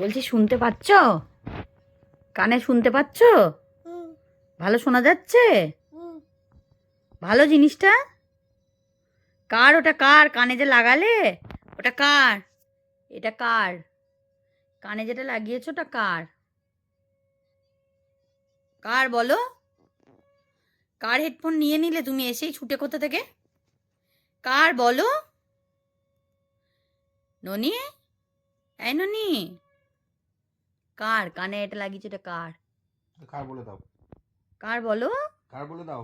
বলছি শুনতে পাচ্ছ? কানে শুনতে পাচ্ছ? ভালো শোনা যাচ্ছে? ভালো জিনিসটা কার? ওটা কার কানে যে লাগালে? ওটা কার? এটা কার? কানে যেটা লাগিয়েছো ওটা কার? কার বলো? কার হেডফোন নিয়ে নিলে তুমি এসেই ছুটে কোথা থেকে? কার বলো? ননি, এই ননি, কার কানে এটা লাগিয়েছো? এটা কার? কার বলে দাও, কার বলো? কার বলে দাও।